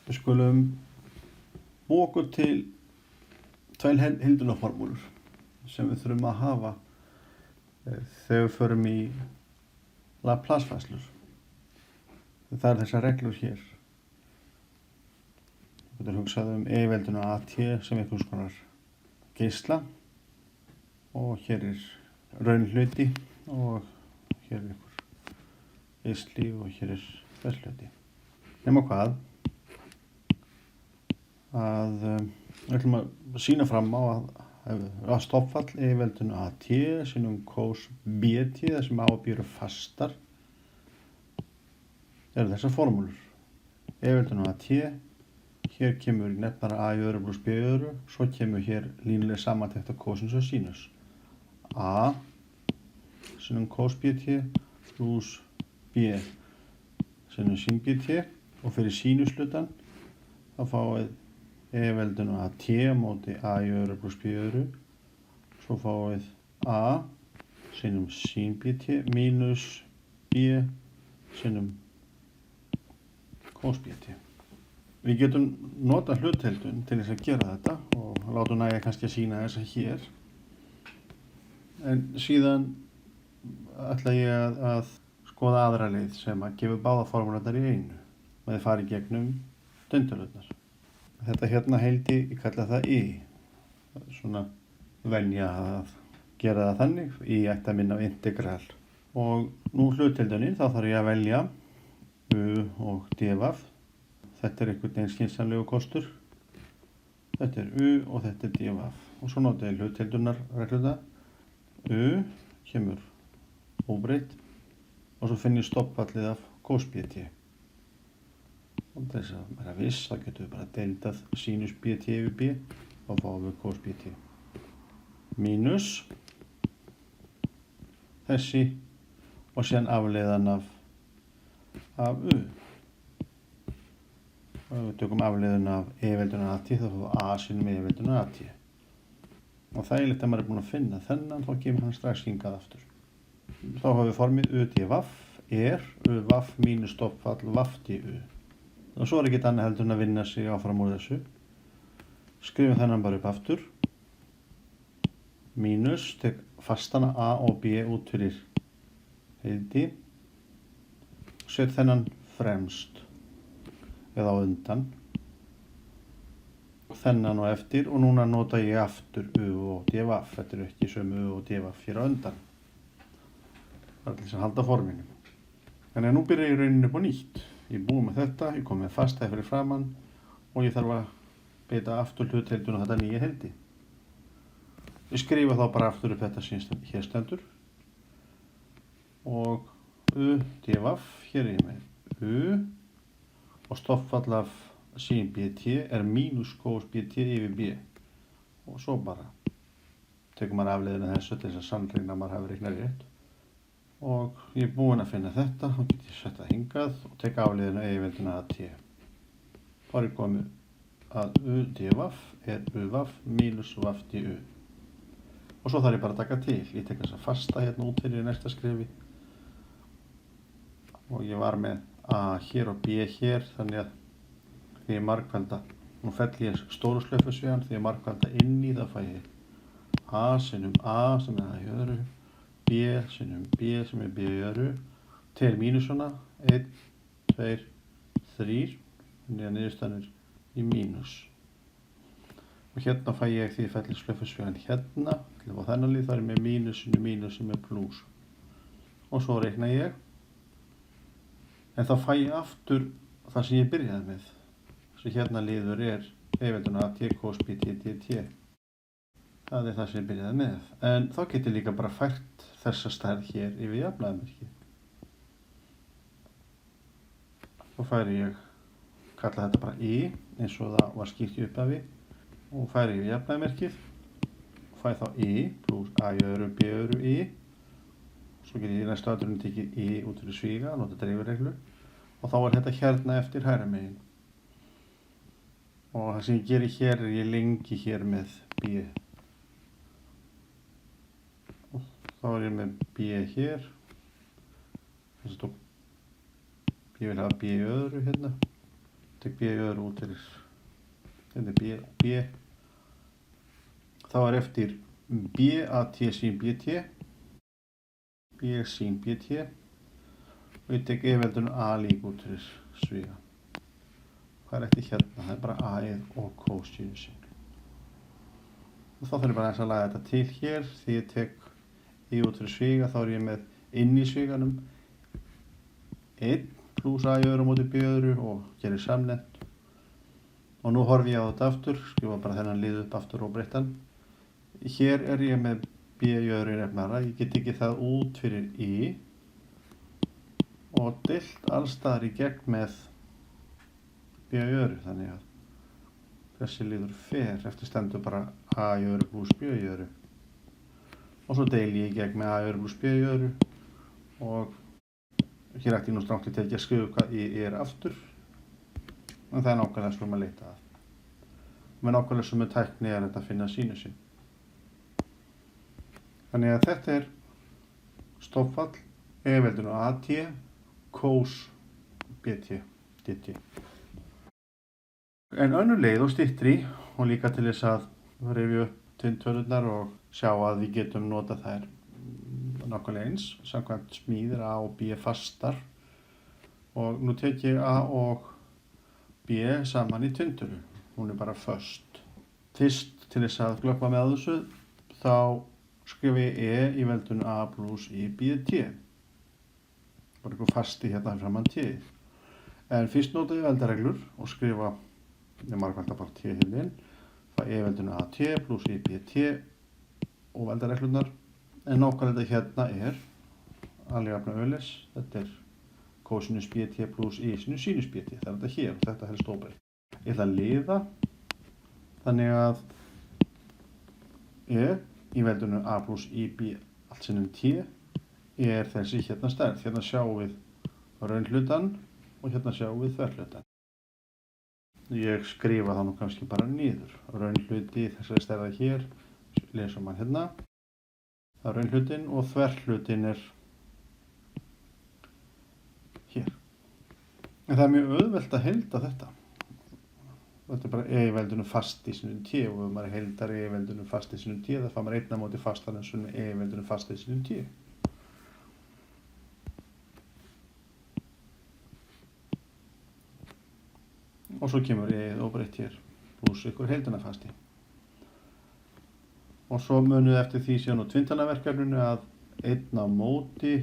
Við skulum búa okkur til tvær hildunarformúlur sem við þurfum að hafa þegar við förum í Laplace-færslur. Það er þessar reglur hér. Við getum hugsað e-velduna at sem einhvers konar geisla og hér raunhluti og hér einhver geisli og hér þessluti. Nema hvað að við ætlum að sýna fram á að stoppfall e-veldunu at sinnum cos bt, það sem a og b eru fastar, eru þessar formúlur. E-veldunu at, hér kemur nefnara a í öðru pluss b í öðru, svo kemur hér línuleg samantekt af cosins og sinus. A sinnum cos bt pluss b sinnum sin bt og fyrir sinuslutan þá fáið e-veldunu at móti a í öðru pluss b í öðru, svo fáið a sinnum sin bt mínus b sinnum cos bt. Við getum nota hlutdeildun til þess að gera þetta og látum nægja kannski að sýna þessa hér. En síðan ætla ég að skoða aðra leið sem að gefa báða formúlarnar í einu með að fara í gegnum tölurnar. Þetta hérna heildi, ég kalla það y. Svona venja að gera það þannig. Y ætti að minna á integral. Og nú hlutdeildunni, þá þarf ég að velja u og d-vaf. Þetta er einhvern veginn skynsamlegu kostur. Þetta er u og þetta er d-vaf. Og svo nota ég hlutdeildunar regluna. U kemur óbreytt og svo finn ég stoppfallið af cos bt. Og þess að vera viss, þá getum við bara deildað sinus bt yfir b og fáum við cos bt. Mínus þessi og síðan afleiðan af u. Og ef við tökum afleiðun af e-velduna at, þá fáum við a sinnum e-velduna at. Og það er að maður búinn að finna þennan, þá kemur hann strax hingað aftur. Þá hafa við formið u d-vaf u vaf mínus stoppfall vaf du. Og svo er ekkert annað heldur en að vinna sig áfram úr þessu. Skrifum þennan bara upp aftur. Mínus, tek fastana a og b út fyrir heildi. Set þennan fremst eða á undan. Þennan og eftir og núna nota ég aftur u og d-vaf. Þetta eru ekki sömu u og d-vaf hér á undan. Það er til þess að halda forminu. Þannig að nú byrja ég rauninni upp á nýtt. Ég er búinn með þetta, ég kom með fastæði fyrir framann og ég þarf að beita aftur hlutdeildun á þetta nýja heildi. Ég skrifa þá bara aftur upp þetta sem hér stendur og u d-vaf, hér er ég með u og stoppfall af sin bt er mínus cos bt yfir b og svo bara tekur maður afleiðina þessu til þess að sannreyna að maður hafi reiknað rétt. Og ég er búinn að finna þetta og get ég sett það hingað og tek afleiðina e-velduna at. Þá er ég komið að u d-vaf er u vaf mínus vaf du. Og svo þarf ég bara að taka til. Ég tek þessa fasta hérna út fyrir næsta skrifi. Og ég var með a hér og b hér, þannig að því ég margfalda, nú fell ég stóru slöffusvíðan, því ég margfalda inn í það fæ ég a sinnum a sem er það í öðru. B sinnum b sem er b í öðru til mínusuna 1, 2, 3 þannig að niðurstaðan er í mínus og hérna fæ ég því ég fellir slöffusvíðan hérna til að fá þennan lið, þá er ég með mínus sinnum mínus sem er plus og svo reikna ég en þá fæ ég aftur það sem ég byrjaði með þessi hérna liður er e-velduna at cos bt dt. Það er það sem ég byrjaði með. En þá get ég líka bara fært þessa stærð hér yfir jafnvægismerkið. Þá færi ég, kalla þetta bara y, eins og það var skýrt í upphafi. Og færi yfir jafnvægismerkið. Og fæ þá y pluss a í öðru b í öðru y. Svo get ég í næstu aðrunum tekið y út fyrir svíga, nota dreifireglu. Og þá er þetta hérna eftir hægra megin. Og það sem ég geri hér er ég lengi hér með b. Þá er ég með b hér. Ég vil hafa b í öðru hérna. tek b öðru út fyrir, þetta er b og b, þá er eftir b at sín bt, b sín bt, og ég tek e-veldinu a líka út fyrir sviga. Hvað er eftir hérna? Það er bara a-ið og kósinusinn. Og þá þarf ég bara aðeins að laga þetta til hér. Því ég tek í út fyrir sviga, þá er ég með inn í sviganum 1 pluss a í öðru móti b öðru og gerir samnefnt. Og nú horfi ég á þetta aftur, skrifa bara þennan lið upp aftur og breyttan. Hér er ég með b í öðru nefnara, ég get ekki það út fyrir i og deilt allstaðar í gegn með b í öðru, þannig að þessi liður fer, eftir stendur bara a í öðru pluss b í öðru. Og svo deili ég í gegn með a í öðru pluss b í öðru og hér ætti ég nú strangt til að skrifa hvað i er aftur, en það er nákvæmlega sem að leita að. Með nákvæmlega sem með tækni er þetta að finna sínusinn. Þannig að þetta er stofnfall e-veldinu at cos bt dt. En önnur leið og styttri, og líka til þess að rifja upp tvinntölurnar og sjá að við getum notað þær nákvæmlega eins, samkvæmt smíðir a og b fastar, og nú tek ég a og b saman í tvinntölu, hún er bara föst. Fyrst til þess að glöggva með þessu, þá skrifa ég e í veldinu a pluss i bt, bara eitthvað fasti hérna framan t. En fyrst nota ég veldareglur og skrifa ég margfalda bara t hérna inn, fæ e veldinu at pluss i bt og veldareglunar, en nákvæmlega hérna er alveg jafna öðlis, þetta er kosinus bt pluss i sinus bt, það er þetta hér og þetta helst óbreytt. Ég ætla að liða, þannig að e í veldinu a pluss i b allt sinnum t er þessi hérna stærð, hérna sjáum við raunhlutan og hérna sjáum við þverhlutan. Ég skrifa það nú kannski bara niður. Raunhluti þessari stærða hér, lesum maður hérna. Það er raunhlutin og þverhlutin er hér. En það er mjög auðvelt að heilda þetta. Þetta er bara e í veldinu fast í sinum t og ef maður heildar e í veldinu fast í sinum t þá fær maður einna móti fastar en svona e í veldinu fast í sinum t. Og svo kemur e óbreytt hér, pluss ykkur heildunarfasti. Og svo munið eftir því síðan á tvinntölaverkefninu að einn á móti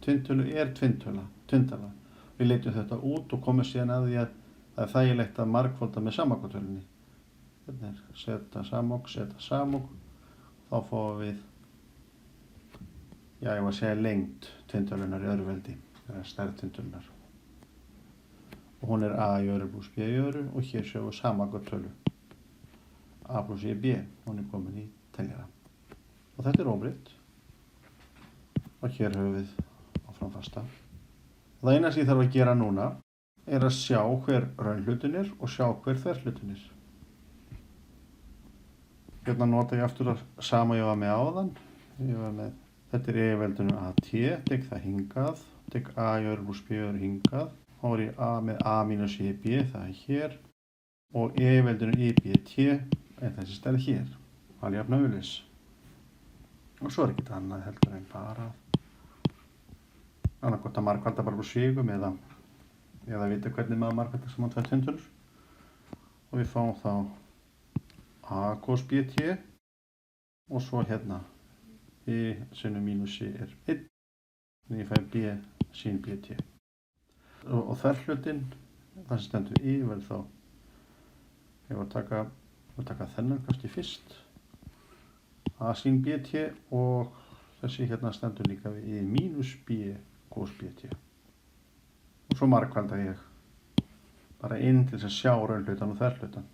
tvinntölu er tvinntala. Við leitum þetta út og komum síðan að því að það er þægilegt að margfalda með samákvöldtölunni. Hérna er seta samók, þá fáum við, já ég var að segja lengd tvinntölunar í öðru veldi, það er stærð tvinntölunar. Og hún er a í öðru pluss b í öðru og hér sjáum við samákvöldtölu. A pluss i b, hún er komin í teljara. Og þetta er óbreytt. Og hér höfum við áfram fasta. Það eina sem ég þarf að gera núna er að sjá hver raunhlutin er og sjá hver þverhlutin er. Hérna nota ég aftur að sama ég var með áðan. Þetta er e í veldinu at, tek það hingað, tek a í öðru pluss b í öðru hingað. Þá er ég með a mínus i b, það er hér, og e í veldinu i bt er þessi stærð hér, alveg jafn öðlis. Og svo er ekkert annað heldur en bara annarkvort að margfalda bara úr svigum eða vita hvernig maður margfaldar saman tvær tvinntölur. Og við fáum þá a cos bt og svo hérna b sinum mínus i er 1, þannig ég fæ b sin bt. Og þverhlutin, það sem stendur í, vel þá ég var að taka þennan kannski fyrst, a sin bt og þessi hérna stendur líka við i mínus b cos bt. Og svo margfalda ég bara inn til þess að sjá raunhlutan og þverhlutan.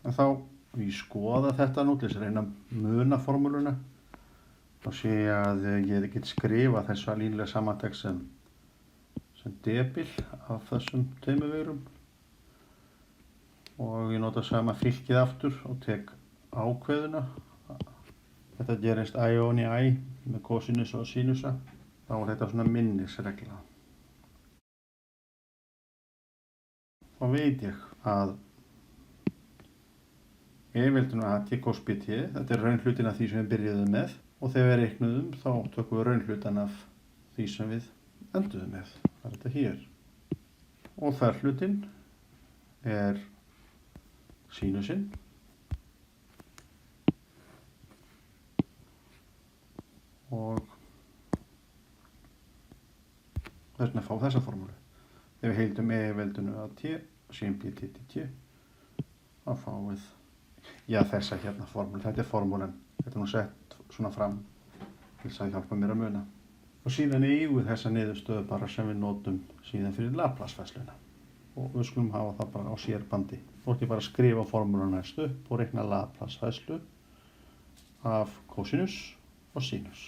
En þá ég skoða þetta nú til þess að reyna að muna formúluna. Þá sé ég að ég get skrifað þessu línulega samantekst sem debil af þessum tveimur vegrum. Og ég nota sama fylkið aftur og tek ákveðuna. Þetta gerist æ ofan í æ með kosinus og sínusa. Þá er þetta svona minnisregla. þá veit ég að e-veldinu AT cos BT, þetta er raunhlutin af því sem við byrjuðum með, og þegar við reiknuðum þá tökum við raunhlutan af því sem við enduðum með. Það er þetta hér. Og þar hlutin er sínusinn og þess vegna fá þessa formúlu. Ef við heildum e-veldinu AT sin BT dt, þá fáum við þessa hérna formúlu. Þetta er formúlan. Þetta er nú sett svona fram til þess að hjálpa mér að muna. Og síðan eigum við þessa niðurstöðu bara sem við notum síðan fyrir Laplace-færsluna. Og við skulum hafa það bara á sérbandi. Þú ætti bara að skrifa formúluna næst upp og reikna Laplace-færslu af kosinus og sinus.